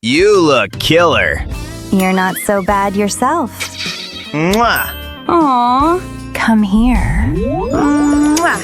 You look killer. You're not so bad yourself. Mwah. Aww, come here. Mwah.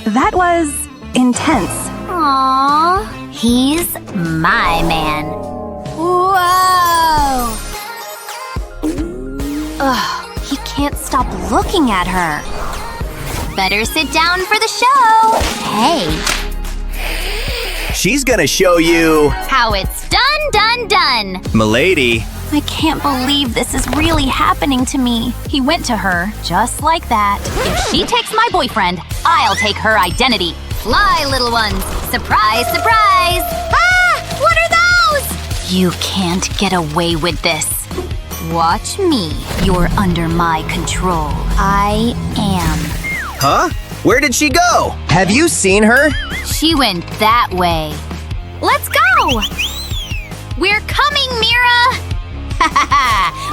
That was intense. Aww, he's my man. Whoa! Ugh, he can't stop looking at her. Better sit down for the show. Hey. She's gonna show you, How it's done. milady. I can't believe this is really happening to me. He went to her, just like that. If she takes my boyfriend, I'll take her identity. Fly, little ones. Surprise, surprise. Ah! What are those? You can't get away with this. Watch me. You're under my control. I am. Huh? Where did she go? Have you seen her? She went that way. Let's go! We're coming, Mira!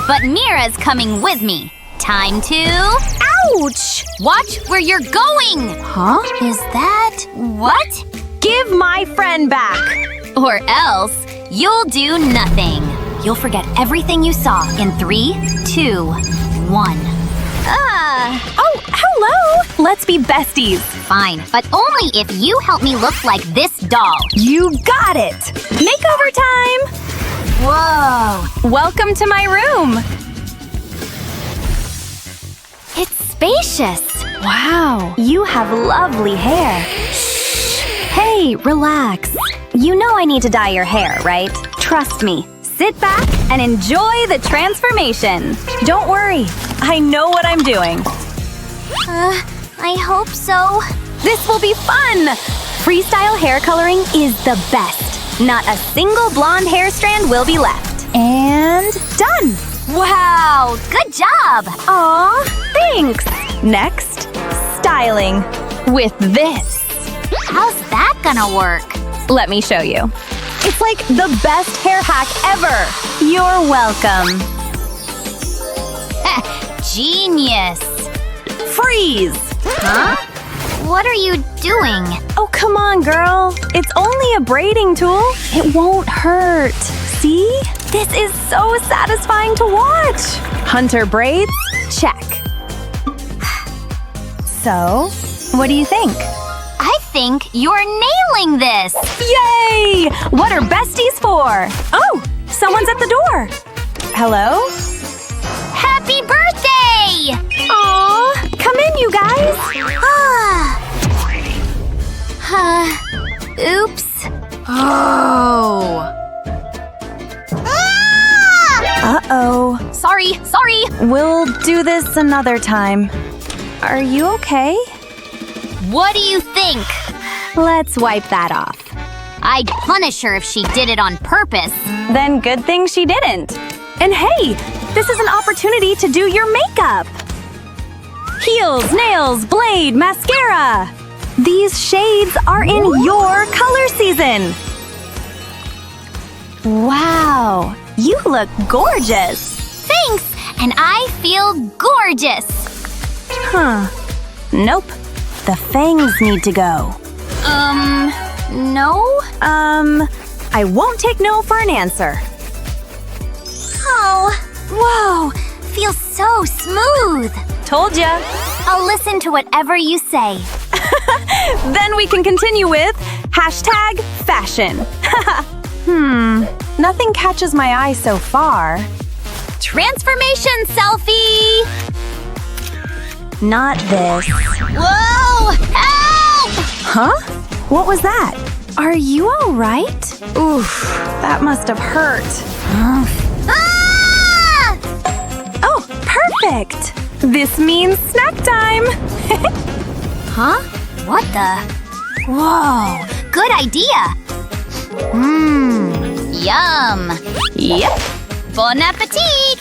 But Mira's coming with me. Time to… Ouch! Watch where you're going! Huh? Is that… what? Give my friend back! Or else, you'll do nothing. You'll forget everything you saw in 3, 2, 1. Oh, hello! Let's be besties. Fine, but only if you help me look like this doll. You got it! Makeover time! Whoa! Welcome to my room! It's spacious. Wow, you have lovely hair. Shh! Hey, relax. You know I need to dye your hair, right? Trust me. Sit back and enjoy the transformation. Don't worry, I know what I'm doing. I hope so. This will be fun! Freestyle hair coloring is the best. Not a single blonde hair strand will be left. And done! Wow, good job. Aw, thanks! Next, styling. With this. How's that gonna work? Let me show you. It's like the best hair hack ever! You're welcome. Genius. Freeze! Huh? What are you doing? Oh, come on, girl. It's only a braiding tool. It won't hurt. See? This is so satisfying to watch. Hunter braids? Check. So, what do you think? I think you're nailing this. Yay! What are besties for? Oh, someone's at the door. Hello? Happy birthday! Aw, come in, you guys. Oops. Oh. Uh-oh. Sorry. We'll do this another time. Are you okay? What do you think? Let's wipe that off. I'd punish her if she did it on purpose. Then good thing she didn't. And hey, this is an opportunity to do your makeup. Heels, nails, blade, mascara. These shades are in your color season. Wow, you look gorgeous. Thanks, and I feel gorgeous. Huh. Nope. The fangs need to go. No? I won't take no for an answer. Oh, whoa, feels so smooth. Told ya. I'll listen to whatever you say. Then we can continue with #fashion. Nothing catches my eye so far. Transformation selfie! Not this. Whoa! Help! Huh? What was that? Are you all right? Oof, that must have hurt. Ah! Oh, perfect! This means snack time! Huh? What the? Whoa, good idea. Yum. Yep. Bon appetit.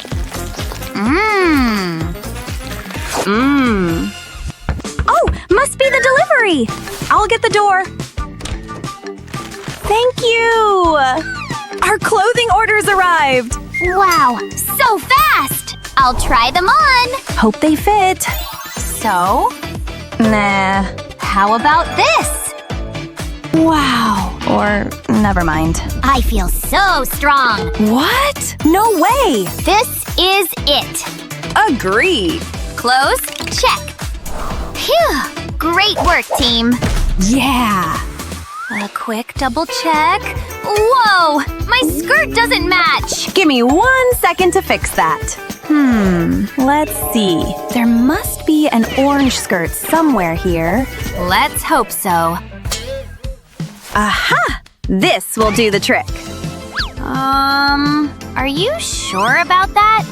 Oh, must be the delivery! I'll get the door. Thank you! Our clothing orders arrived! Wow, so fast. I'll try them on. Hope they fit. So, Nah. how about this? Wow, Or never mind. I feel so strong. What? No way! This is it. Agreed. Close, check. Phew, great work, team. Yeah. A quick double check. Whoa, my skirt doesn't match. Give me 1 second to fix that. Let's see. There must be an orange skirt somewhere here. Let's hope so. Aha! This will do the trick. Are you sure about that?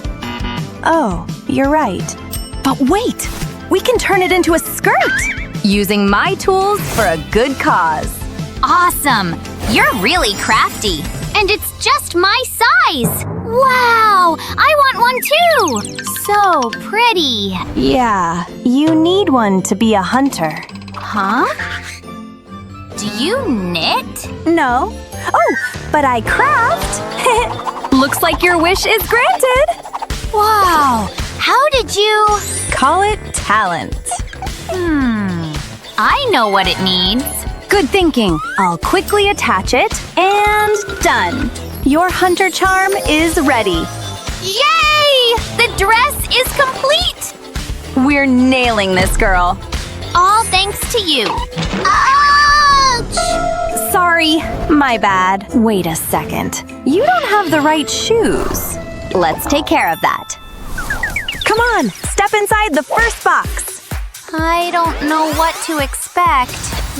Oh, you're right. But wait! We can turn it into a skirt! Using my tools for a good cause. Awesome! You're really crafty. And it's just my size. Wow! I want one too! So pretty. Yeah, you need one to be a hunter. Huh? Do you knit? No. Oh, but I craft! Looks like your wish is granted! Wow! How did you… Call it talent. I know what it means. Good thinking. I'll quickly attach it, and done. Your hunter charm is ready. Yay! The dress is complete! We're nailing this, girl. All thanks to you. Ouch! Sorry, my bad. Wait a second. You don't have the right shoes. Let's take care of that. Come on, step inside the first box. I don't know what to expect.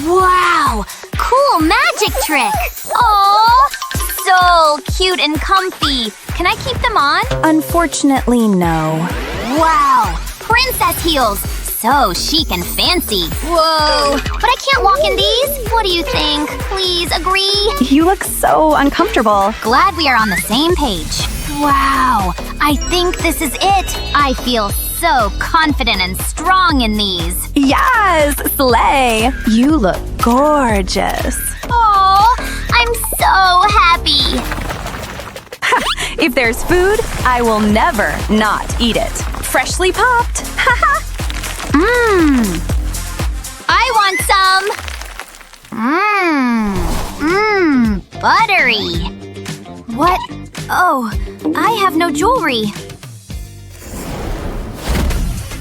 Wow! Cool magic trick! Oh, so cute and comfy. Can I keep them on? Unfortunately, no. Wow! Princess heels! So chic and fancy. Whoa! But I can't walk in these. What do you think? Please agree? You look so uncomfortable. Glad we are on the same page. Wow! I think this is it. I feel so confident and strong in these. Yes, slay. You look gorgeous. Oh, I'm so happy. If there's food, I will never not eat it. Freshly popped. Haha. I want some. Buttery. What? Oh, I have no jewelry.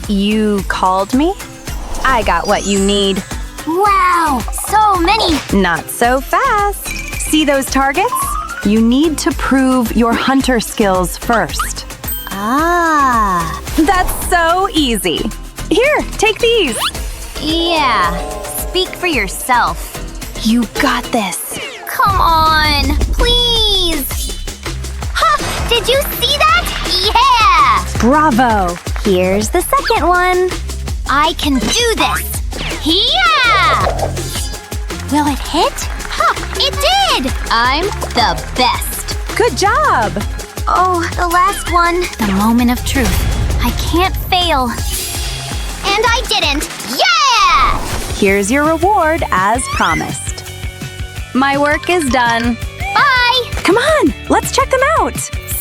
You called me? I got what you need. Wow, so many. Not so fast. See those targets? You need to prove your hunter skills first. Ah. That's so easy. Here, take these. Yeah, speak for yourself. You got this. Come on, please. Huh, did you see that? Yeah! Bravo. Here's the second one. I can do this. Yeah! Will it hit? Huh, it did! I'm the best. Good job. Oh, the last one. The moment of truth. I can't fail. And I didn't. Yeah! Here's your reward as promised. My work is done. Bye! Come on, let's check them out.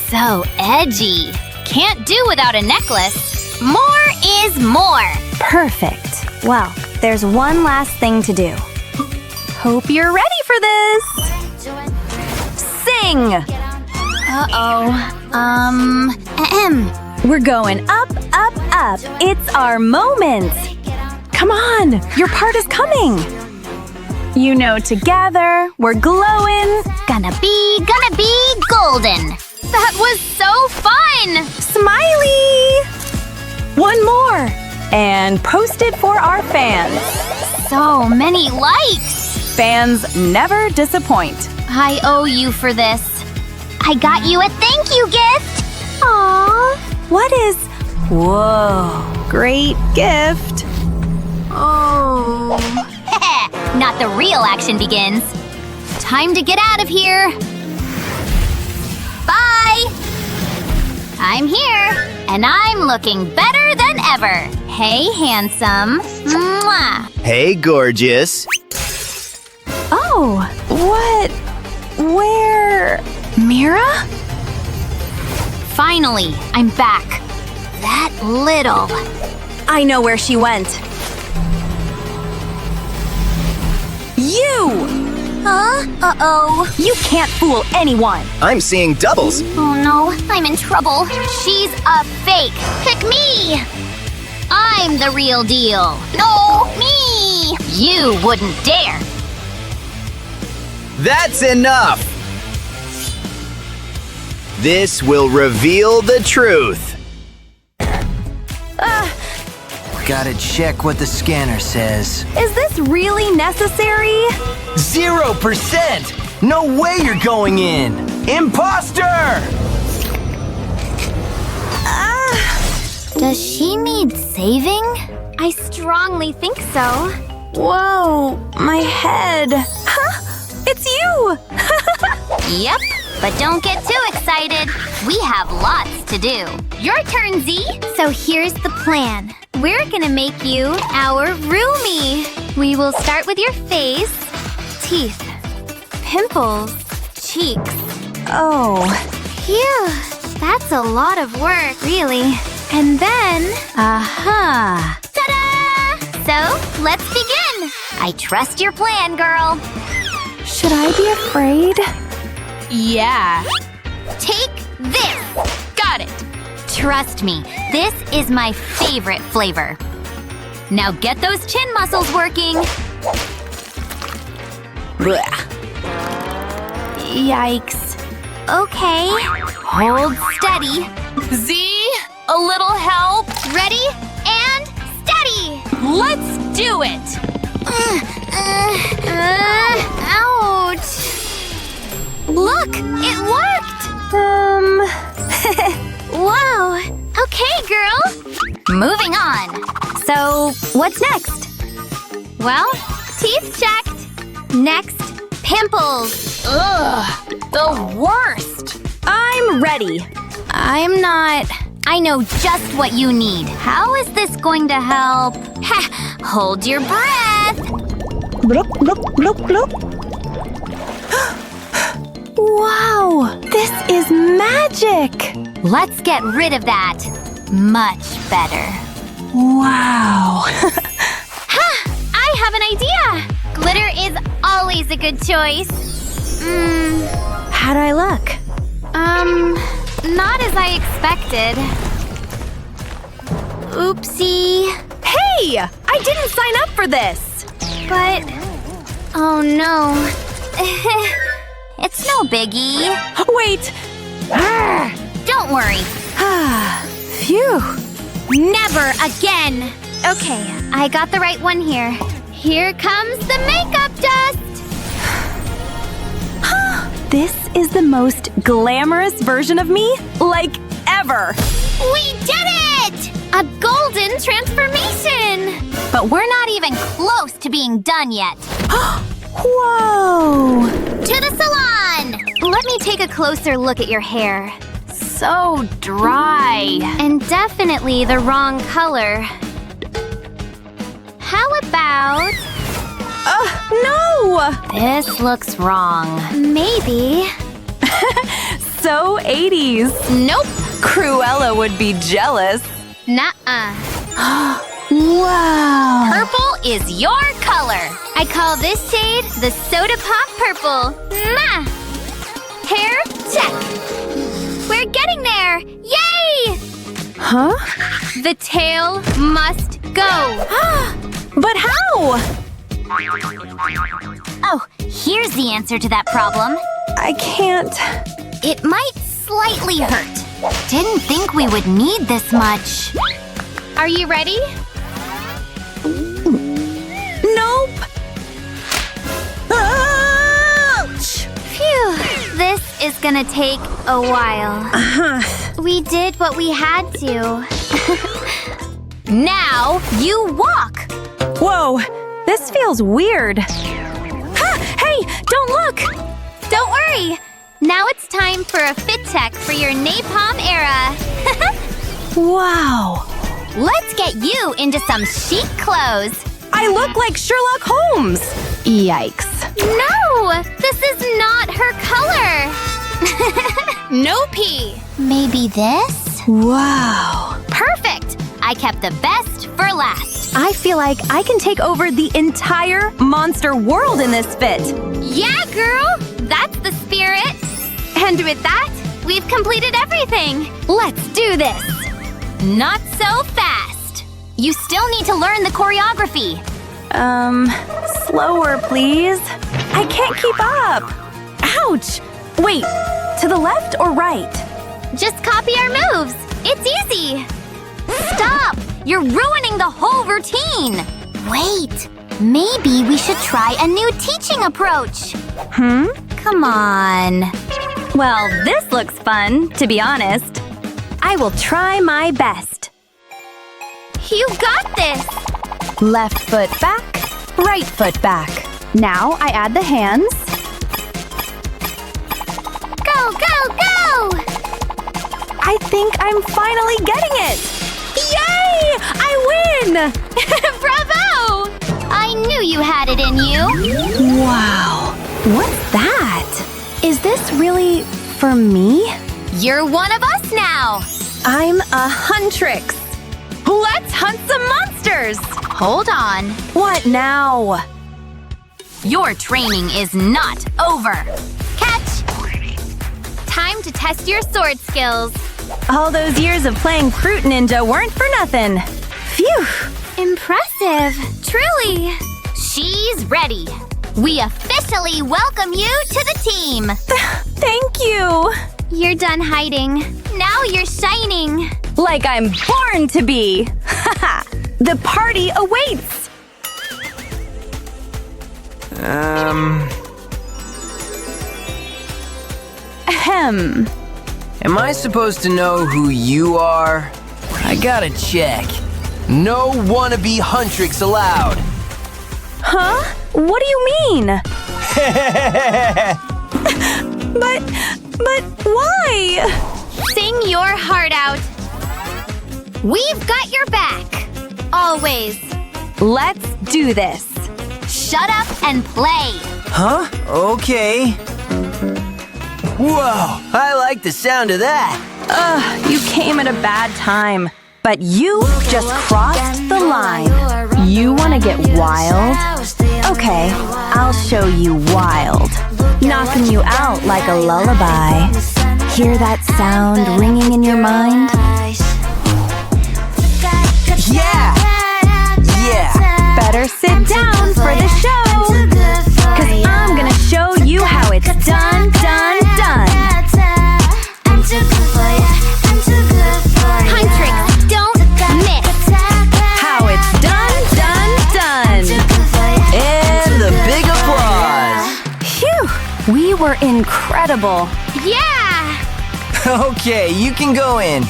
So edgy. Can't do without a necklace. More is more. Perfect. Well, there's one last thing to do. Hope you're ready for this. Sing! We're going up, up, up. It's our moment. Come on, your part is coming. You know, together, we're glowing. Gonna be golden. That was so fun! Smiley! One more. And post it for our fans. So many likes! Fans never disappoint. I owe you for this. I got you a thank you gift! Aww. What is… Whoa. Great gift. Oh. Not the real action begins. Time to get out of here. Bye! I'm here, and I'm looking better than ever. Hey, handsome. Mwah! Hey, gorgeous. Oh, what? Where? MIRA? Finally, I'm back. That little. I know where she went. You! Huh? Uh-oh. You can't fool anyone. I'm seeing doubles. Oh no, I'm in trouble. She's a fake. Pick me! I'm the real deal. No, me! You wouldn't dare. That's enough! This will reveal the truth. Gotta check what the scanner says. Is this really necessary? 0%! No way you're going in! Impostor! Does she need saving? I strongly think so. Whoa, my head. Huh? It's you! Yep, but don't get too excited. We have lots to do. Your turn, Z. So here's the plan. We're gonna make you our roomie. We will start with your face, teeth, pimples, cheeks. Oh. Phew, that's a lot of work, really. And then… Aha. Ta-da! So, let's begin. I trust your plan, girl. Should I be afraid? Yeah. Take this. Got it. Trust me, this is my favorite flavor. Now get those chin muscles working. Yikes. Okay. Hold steady. Z, a little help. Ready and steady. Let's do it. Ouch. Look, it worked. Wow. Okay, girl. Moving on. So, what's next? Well, teeth checked. Next, pimples. Ugh, the worst. I'm ready. I'm not. I know just what you need. How is this going to help? Ha! Hold your breath. Bloop, bloop, bloop, bloop. Wow, this is magic. Let's get rid of that. Much better. Wow. I have an idea. Glitter is always a good choice. How do I look? Not as I expected. Oopsie. Hey! I didn't sign up for this. But… oh no. It's no biggie. Wait. Don't worry. Phew. Never again. Okay, I got the right one here. Here comes the makeup dust. This is the most glamorous version of me, like, ever. We did it! A golden transformation! But we're not even close to being done yet. Whoa. To the salon! Let me take a closer look at your hair. So dry. And definitely the wrong color. How about… No! This looks wrong. maybe… So 80s. Nope! Cruella would be jealous. Nuh-uh. Wow. Purple is your color. I call this shade the Soda Pop Purple. Mwah! Hair check. We're getting there! Yay! Huh? The tail must go. But how? Oh, here's the answer to that problem. I can't. It might slightly hurt. Didn't think we would need this much. Are you ready? Nope. Ouch! Phew. This is gonna take a while. We did what we had to. Now you walk. Whoa, this feels weird. Hey, don't look! Don't worry. Now it's time for a fit check for your napalm era. Wow. Let's get you into some chic clothes. I look like Sherlock Holmes. Yikes. No! This is not her color. Nope. Maybe this? Wow. Perfect. I kept the best for last. I feel like I can take over the entire monster world in this fit. Yeah, girl! That's the spirit! And with that, we've completed everything! Let's do this! Not so fast. You still need to learn the choreography. Slower, please. I can't keep up. Ouch! Wait, to the left or right? Just copy our moves! It's easy! Stop! You're ruining the whole routine. Wait, maybe we should try a new teaching approach. Come on. Well, this looks fun, to be honest. I will try my best. You got this! Left foot back, right foot back. Now I add the hands. Go, go, go! I think I'm finally getting it! Yay! I win! Bravo! I knew you had it in you! Wow! What's that? Is this really for me? You're one of us now. I'm a Huntrix. Let's hunt some monsters! Hold on. What now? Your training is not over. Catch! Time to test your sword skills. All those years of playing Fruit Ninja weren't for nothing. Phew! Impressive! Truly! She's ready. We officially welcome you to the team. Thank you! You're done hiding. Now you're shining. Like I'm born to be! Haha! The party awaits! Ahem. Am I supposed to know who you are? I gotta check. No wannabe Huntrix allowed. Huh? What do you mean? But why? Sing your heart out. We've got your back. Always. Let's do this. Shut up and play. Huh? Okay. Whoa, I like the sound of that. You came at a bad time. But you just crossed the line. You want to get wild? Okay, I'll show you wild. Knocking you out like a lullaby. Hear that sound ringing in your mind? Yeah! Yeah! Better sit down for the show. 'Cause I'm gonna show you how it's done, done, done. Huntrix, don't miss. How it's done, done, done. And the big applause. Phew! We were incredible. Yeah! Okay, you can go in.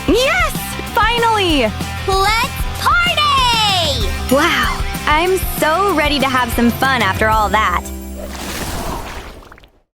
Yes! Finally! Let's party! Wow, I'm so ready to have some fun after all that.